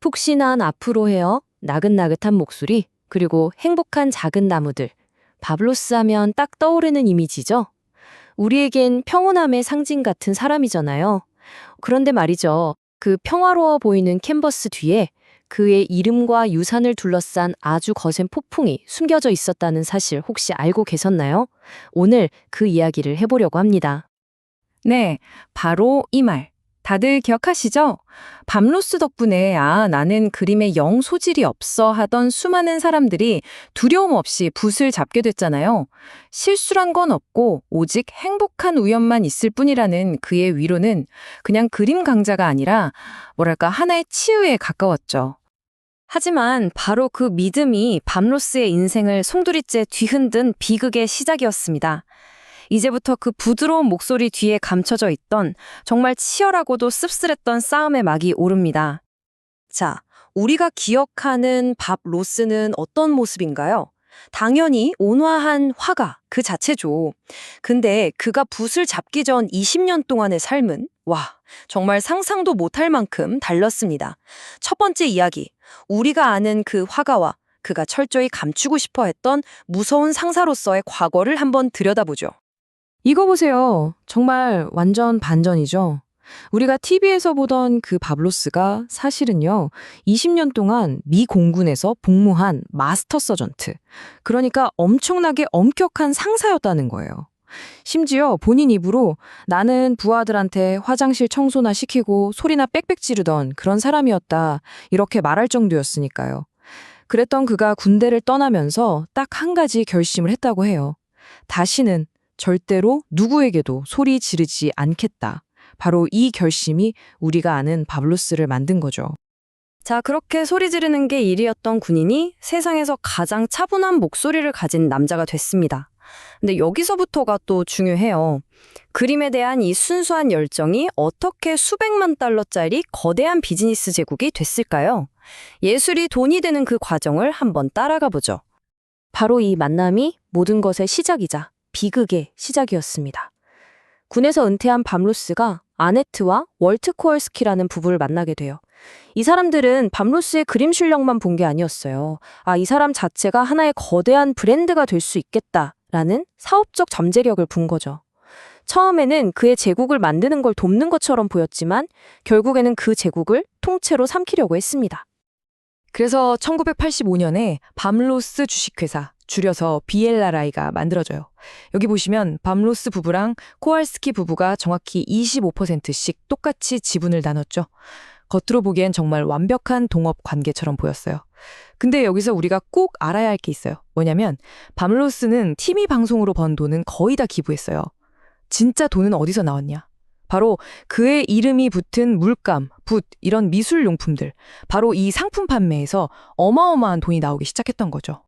푹신한 앞으로 헤어, 나긋나긋한 목소리, 그리고 행복한 작은 나무들. 바블로스 하면 딱 떠오르는 이미지죠? 우리에겐 평온함의 상징 같은 사람이잖아요. 그런데 말이죠. 그 평화로워 보이는 캔버스 뒤에 그의 이름과 유산을 둘러싼 아주 거센 폭풍이 숨겨져 있었다는 사실 혹시 알고 계셨나요? 오늘 그 이야기를 해보려고 합니다. 네, 바로 이 말. 다들 기억하시죠? 밤로스 덕분에 나는 그림에 영 소질이 없어 하던 수많은 사람들이 두려움 없이 붓을 잡게 됐잖아요. 실수란 건 없고 오직 행복한 우연만 있을 뿐이라는 그의 위로는 그냥 그림 강자가 아니라 뭐랄까 하나의 치유에 가까웠죠. 하지만 바로 그 믿음이 밤로스의 인생을 송두리째 뒤흔든 비극의 시작이었습니다. 이제부터 그 부드러운 목소리 뒤에 감춰져 있던 정말 치열하고도 씁쓸했던 싸움의 막이 오릅니다. 자, 우리가 기억하는 밥 로스는 어떤 모습인가요? 당연히 온화한 화가 그 자체죠. 근데 그가 붓을 잡기 전 20년 동안의 삶은 정말 상상도 못할 만큼 달랐습니다. 첫 번째 이야기, 우리가 아는 그 화가와 그가 철저히 감추고 싶어 했던 무서운 상사로서의 과거를 한번 들여다보죠. 이거 보세요. 정말 완전 반전이죠. 우리가 TV에서 보던 그 바블로스가 사실은요, 20년 동안 미 공군에서 복무한 마스터 서전트. 그러니까 엄청나게 엄격한 상사였다는 거예요. 심지어 본인 입으로 나는 부하들한테 화장실 청소나 시키고 소리나 빽빽 지르던 그런 사람이었다. 이렇게 말할 정도였으니까요. 그랬던 그가 군대를 떠나면서 딱 한 가지 결심을 했다고 해요. 다시는 절대로 누구에게도 소리 지르지 않겠다. 바로 이 결심이 우리가 아는 바블로스를 만든 거죠. 자, 그렇게 소리 지르는 게 일이었던 군인이 세상에서 가장 차분한 목소리를 가진 남자가 됐습니다. 근데 여기서부터가 또 중요해요. 그림에 대한 이 순수한 열정이 어떻게 수백만 달러짜리 거대한 비즈니스 제국이 됐을까요? 예술이 돈이 되는 그 과정을 한번 따라가 보죠. 바로 이 만남이 모든 것의 시작이자 비극의 시작이었습니다. 군에서 은퇴한 밤로스가 아네트와 월트 코얼스키라는 부부를 만나게 돼요. 이 사람들은 밤로스의 그림 실력만 본 게 아니었어요. 이 사람 자체가 하나의 거대한 브랜드가 될 수 있겠다라는 사업적 잠재력을 본 거죠. 처음에는 그의 제국을 만드는 걸 돕는 것처럼 보였지만 결국에는 그 제국을 통째로 삼키려고 했습니다. 그래서 1985년에 밤로스 주식회사, 줄여서 비엘라라이가 만들어져요. 여기 보시면 밤로스 부부랑 코알스키 부부가 정확히 25%씩 똑같이 지분을 나눴죠. 겉으로 보기엔 정말 완벽한 동업 관계처럼 보였어요. 근데 여기서 우리가 꼭 알아야 할 게 있어요. 뭐냐면 밤로스는 TV 방송으로 번 돈은 거의 다 기부했어요. 진짜 돈은 어디서 나왔냐? 바로 그의 이름이 붙은 물감, 붓, 이런 미술용품들, 바로 이 상품 판매에서 어마어마한 돈이 나오기 시작했던 거죠.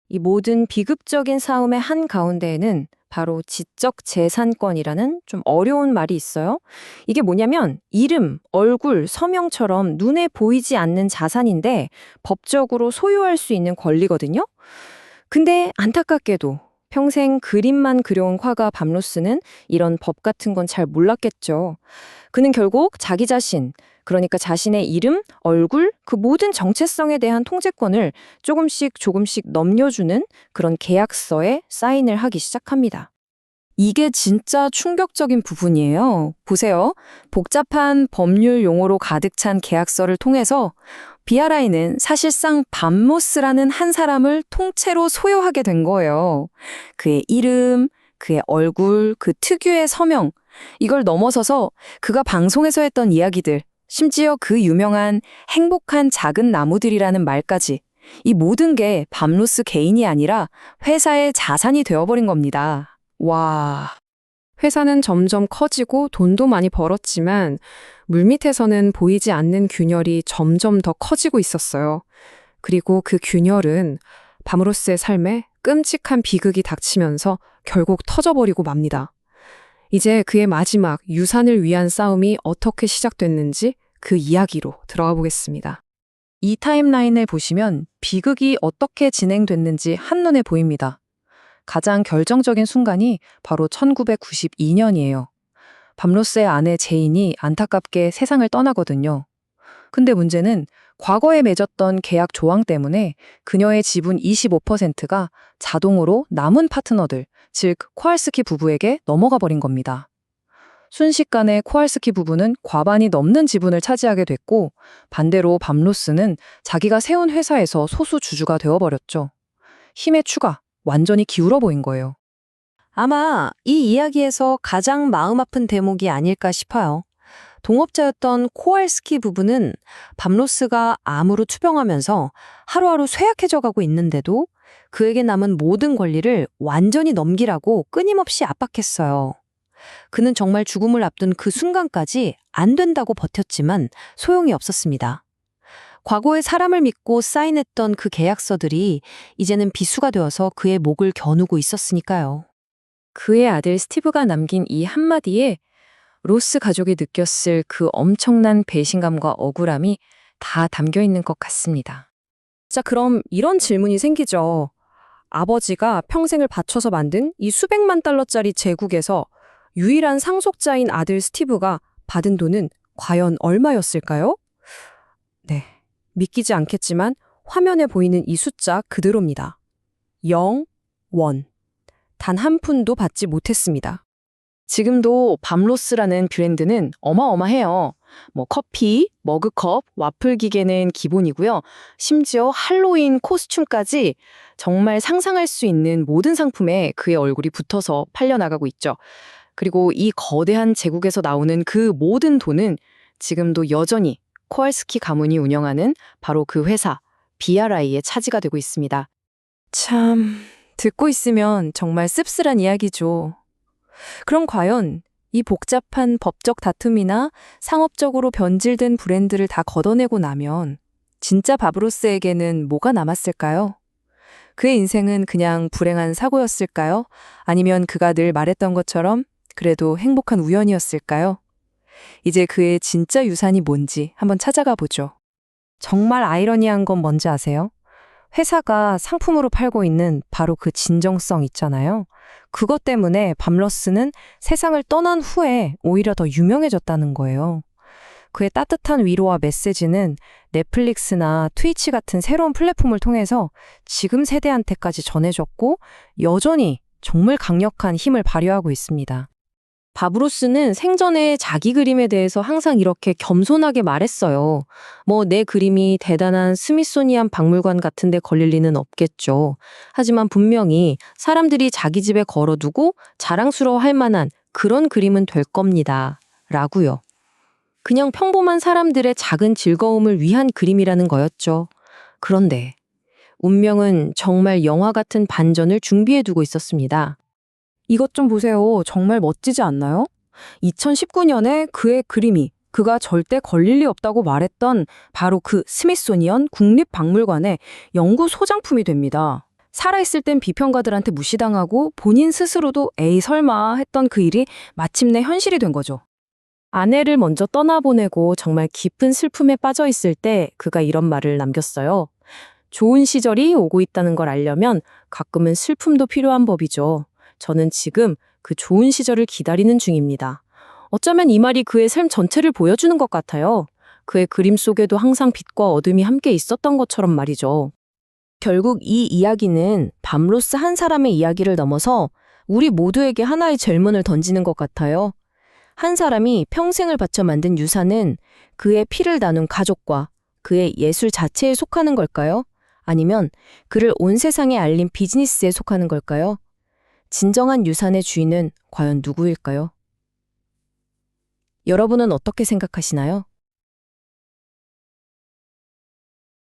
이 모든 비극적인 싸움의 한가운데에는 바로 지적 재산권이라는 좀 어려운 말이 있어요. 이게 뭐냐면 이름, 얼굴, 서명처럼 눈에 보이지 않는 자산인데 법적으로 소유할 수 있는 권리거든요. 근데 안타깝게도 평생 그림만 그려온 화가 밤로스는 이런 법 같은 건 잘 몰랐겠죠. 그는 결국 자기 자신, 그러니까 자신의 이름, 얼굴, 그 모든 정체성에 대한 통제권을 조금씩 넘겨주는 그런 계약서에 사인을 하기 시작합니다. 이게 진짜 충격적인 부분이에요. 보세요. 복잡한 법률 용어로 가득 찬 계약서를 통해서 비아라이는 사실상 밤로스라는 한 사람을 통째로 소유하게 된 거예요. 그의 이름, 그의 얼굴, 그 특유의 서명, 이걸 넘어서서 그가 방송에서 했던 이야기들, 심지어 그 유명한 행복한 작은 나무들이라는 말까지, 이 모든 게 밤로스 개인이 아니라 회사의 자산이 되어버린 겁니다. 와, 회사는 점점 커지고 돈도 많이 벌었지만 물밑에서는 보이지 않는 균열이 점점 더 커지고 있었어요. 그리고 그 균열은 밤로스의 삶에 끔찍한 비극이 닥치면서 결국 터져버리고 맙니다. 이제 그의 마지막 유산을 위한 싸움이 어떻게 시작됐는지 그 이야기로 들어가 보겠습니다. 이 타임라인을 보시면 비극이 어떻게 진행됐는지 한눈에 보입니다. 가장 결정적인 순간이 바로 1992년이에요. 밤로스의 아내 제인이 안타깝게 세상을 떠나거든요. 근데 문제는 과거에 맺었던 계약 조항 때문에 그녀의 지분 25%가 자동으로 남은 파트너들, 즉 코알스키 부부에게 넘어가 버린 겁니다. 순식간에 코알스키 부부는 과반이 넘는 지분을 차지하게 됐고, 반대로 밤로스는 자기가 세운 회사에서 소수 주주가 되어버렸죠. 힘의 추가, 완전히 기울어 보인 거예요. 아마 이 이야기에서 가장 마음 아픈 대목이 아닐까 싶어요. 동업자였던 코알스키 부부는 밤로스가 암으로 투병하면서 하루하루 쇠약해져 가고 있는데도 그에게 남은 모든 권리를 완전히 넘기라고 끊임없이 압박했어요. 그는 정말 죽음을 앞둔 그 순간까지 안 된다고 버텼지만 소용이 없었습니다. 과거에 사람을 믿고 사인했던 그 계약서들이 이제는 비수가 되어서 그의 목을 겨누고 있었으니까요. 그의 아들 스티브가 남긴 이 한마디에 로스 가족이 느꼈을 그 엄청난 배신감과 억울함이 다 담겨 있는 것 같습니다. 자, 그럼 이런 질문이 생기죠. 아버지가 평생을 바쳐서 만든 이 수백만 달러짜리 제국에서 유일한 상속자인 아들 스티브가 받은 돈은 과연 얼마였을까요? 네, 믿기지 않겠지만 화면에 보이는 이 숫자 그대로입니다. 0 원. 단 한 푼도 받지 못했습니다. 지금도 밤로스라는 브랜드는 어마어마해요. 커피, 머그컵, 와플 기계는 기본이고요. 심지어 할로윈 코스튬까지 정말 상상할 수 있는 모든 상품에 그의 얼굴이 붙어서 팔려나가고 있죠. 그리고 이 거대한 제국에서 나오는 그 모든 돈은 지금도 여전히 코알스키 가문이 운영하는 바로 그 회사 BRI의 차지가 되고 있습니다. 참, 듣고 있으면 정말 씁쓸한 이야기죠. 그럼 과연 이 복잡한 법적 다툼이나 상업적으로 변질된 브랜드를 다 걷어내고 나면 진짜 바브로스에게는 뭐가 남았을까요? 그의 인생은 그냥 불행한 사고였을까요? 아니면 그가 늘 말했던 것처럼 그래도 행복한 우연이었을까요? 이제 그의 진짜 유산이 뭔지 한번 찾아가 보죠. 정말 아이러니한 건 뭔지 아세요? 회사가 상품으로 팔고 있는 바로 그 진정성 있잖아요. 그것 때문에 밤러스는 세상을 떠난 후에 오히려 더 유명해졌다는 거예요. 그의 따뜻한 위로와 메시지는 넷플릭스나 트위치 같은 새로운 플랫폼을 통해서 지금 세대한테까지 전해졌고 여전히 정말 강력한 힘을 발휘하고 있습니다. 바브로스는 생전에 자기 그림에 대해서 항상 이렇게 겸손하게 말했어요. 내 그림이 대단한 스미소니안 박물관 같은 데 걸릴 리는 없겠죠. 하지만 분명히 사람들이 자기 집에 걸어두고 자랑스러워할 만한 그런 그림은 될 겁니다. 라고요. 그냥 평범한 사람들의 작은 즐거움을 위한 그림이라는 거였죠. 그런데 운명은 정말 영화 같은 반전을 준비해두고 있었습니다. 이것 좀 보세요. 정말 멋지지 않나요? 2019년에 그의 그림이 그가 절대 걸릴 리 없다고 말했던 바로 그 스미소니언 국립박물관의 영구 소장품이 됩니다. 살아있을 땐 비평가들한테 무시당하고 본인 스스로도 에이 설마 했던 그 일이 마침내 현실이 된 거죠. 아내를 먼저 떠나보내고 정말 깊은 슬픔에 빠져 있을 때 그가 이런 말을 남겼어요. 좋은 시절이 오고 있다는 걸 알려면 가끔은 슬픔도 필요한 법이죠. 저는 지금 그 좋은 시절을 기다리는 중입니다. 어쩌면 이 말이 그의 삶 전체를 보여주는 것 같아요. 그의 그림 속에도 항상 빛과 어둠이 함께 있었던 것처럼 말이죠. 결국 이 이야기는 밤로스 한 사람의 이야기를 넘어서 우리 모두에게 하나의 질문을 던지는 것 같아요. 한 사람이 평생을 바쳐 만든 유산은 그의 피를 나눈 가족과 그의 예술 자체에 속하는 걸까요? 아니면 그를 온 세상에 알린 비즈니스에 속하는 걸까요? 진정한 유산의 주인은 과연 누구일까요? 여러분은 어떻게 생각하시나요?